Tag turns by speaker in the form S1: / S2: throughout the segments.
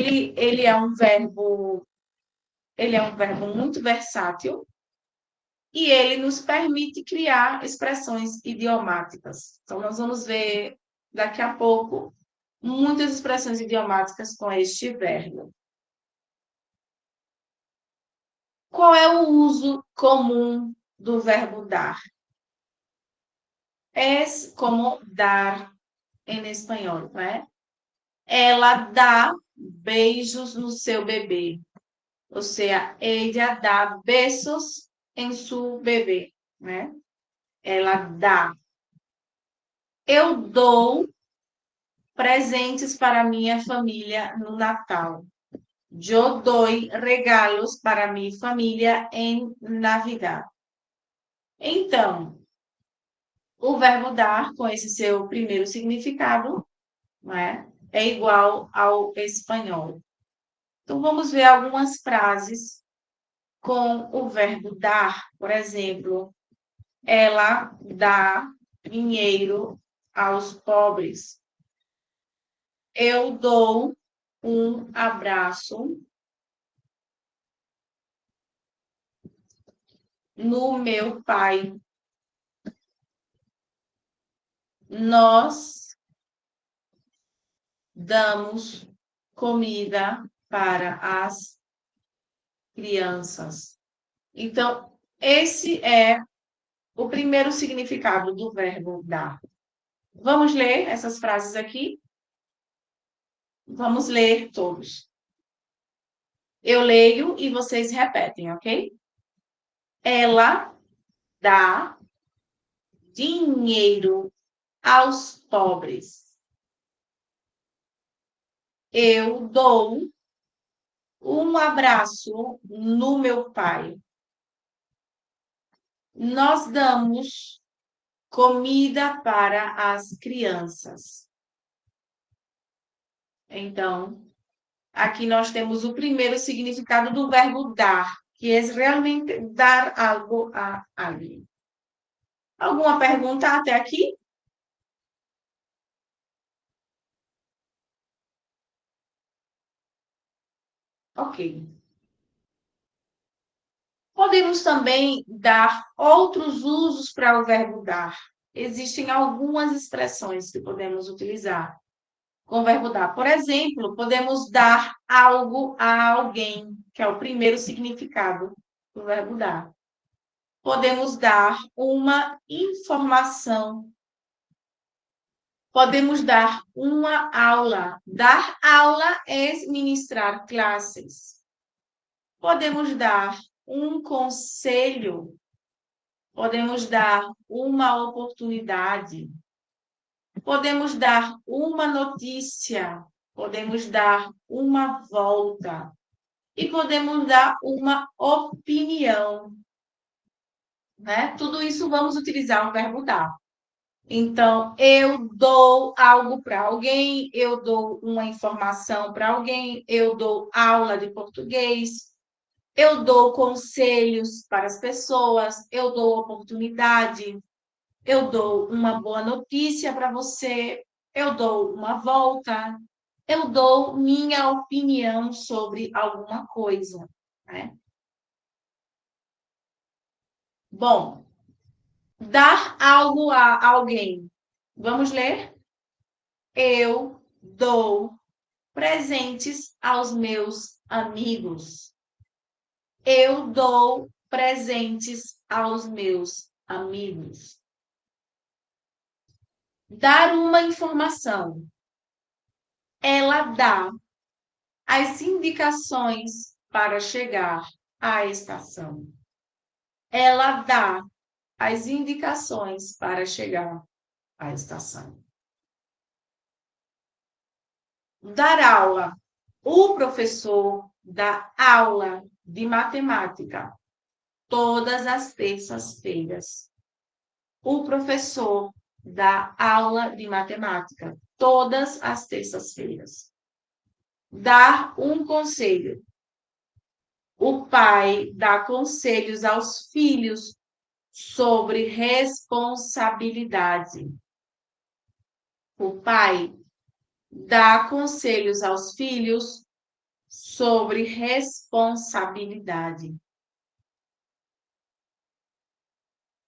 S1: Ele é um verbo, ele é um verbo muito versátil e ele nos permite criar expressões idiomáticas. Então, nós vamos ver daqui a pouco muitas expressões idiomáticas com este verbo. Qual é o uso comum do verbo dar? Es como dar em espanhol, não é? Ela dá beijos no seu bebê. Ou seja, ella dá besos em seu bebê, né? Ela dá. Eu dou presentes para minha família no Natal. Eu dou regalos para minha família em Navidad. Então, o verbo dar, com esse seu primeiro significado, é igual ao espanhol. Então, vamos ver algumas frases com o verbo dar. Por exemplo, ela dá dinheiro aos pobres. Eu dou um abraço no meu pai. Nós damos comida para as crianças. Então, esse é o primeiro significado do verbo dar. Vamos ler essas frases aqui? Vamos ler todos. Eu leio e vocês repetem, ok? Ela dá dinheiro aos pobres. Eu dou um abraço no meu pai. Nós damos comida para as crianças. Então, aqui nós temos o primeiro significado do verbo dar, que é realmente dar algo a alguém. Alguma pergunta até aqui? Ok. Podemos também dar outros usos para o verbo dar. Existem algumas expressões que podemos utilizar com o verbo dar. Por exemplo, podemos dar algo a alguém, que é o primeiro significado do verbo dar. Podemos dar uma informação. Podemos dar uma aula. Dar aula é ministrar classes. Podemos dar um conselho. Podemos dar uma oportunidade. Podemos dar uma notícia. Podemos dar uma volta. E podemos dar uma opinião. Né? Tudo isso vamos utilizar o verbo dar. Então, eu dou algo para alguém, eu dou uma informação para alguém, eu dou aula de português, eu dou conselhos para as pessoas, eu dou oportunidade, eu dou uma boa notícia para você, eu dou uma volta, eu dou minha opinião sobre alguma coisa, né? Bom, dar algo a alguém. Vamos ler? Eu dou presentes aos meus amigos. Eu dou presentes aos meus amigos. Dar uma informação. Ela dá as indicações para chegar à estação. Ela dá as indicações para chegar à estação. Dar aula. O professor dá aula de matemática todas as terças-feiras. O professor dá aula de matemática todas as terças-feiras. Dar um conselho. O pai dá conselhos aos filhos sobre responsabilidade. O pai dá conselhos aos filhos sobre responsabilidade.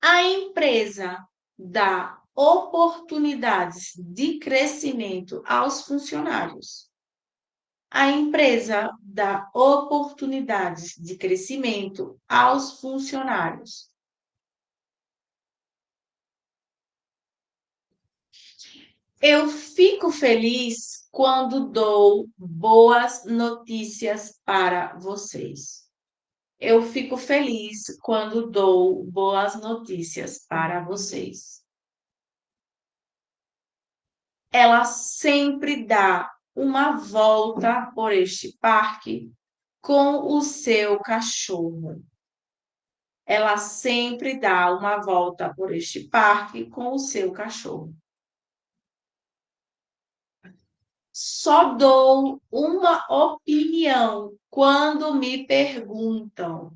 S1: A empresa dá oportunidades de crescimento aos funcionários. A empresa dá oportunidades de crescimento aos funcionários. Eu fico feliz quando dou boas notícias para vocês. Eu fico feliz quando dou boas notícias para vocês. Ela sempre dá uma volta por este parque com o seu cachorro. Ela sempre dá uma volta por este parque com o seu cachorro. Só dou uma opinião quando me perguntam.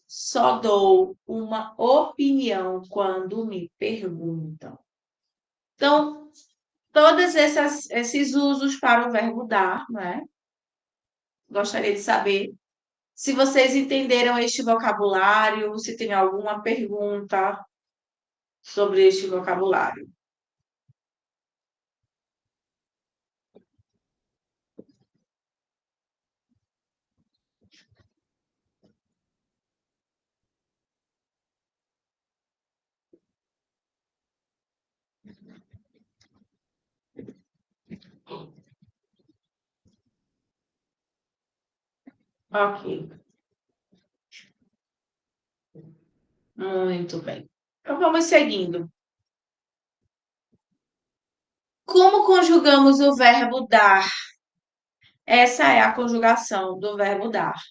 S1: Só dou uma opinião quando me perguntam. Então, todos esses usos para o verbo dar, né? Gostaria de saber se vocês entenderam este vocabulário, se tem alguma pergunta sobre este vocabulário. Ok, muito bem. Então vamos seguindo. Como conjugamos o verbo dar? Essa é a conjugação do verbo dar.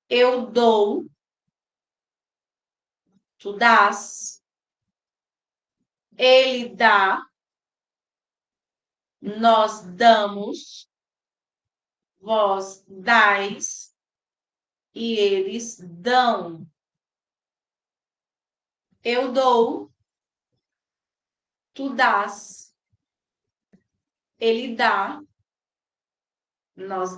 S1: Eu dou, tu dás. Ele dá, nós damos. Vós dais e eles dão. Eu dou, tu dás. Ele dá, nós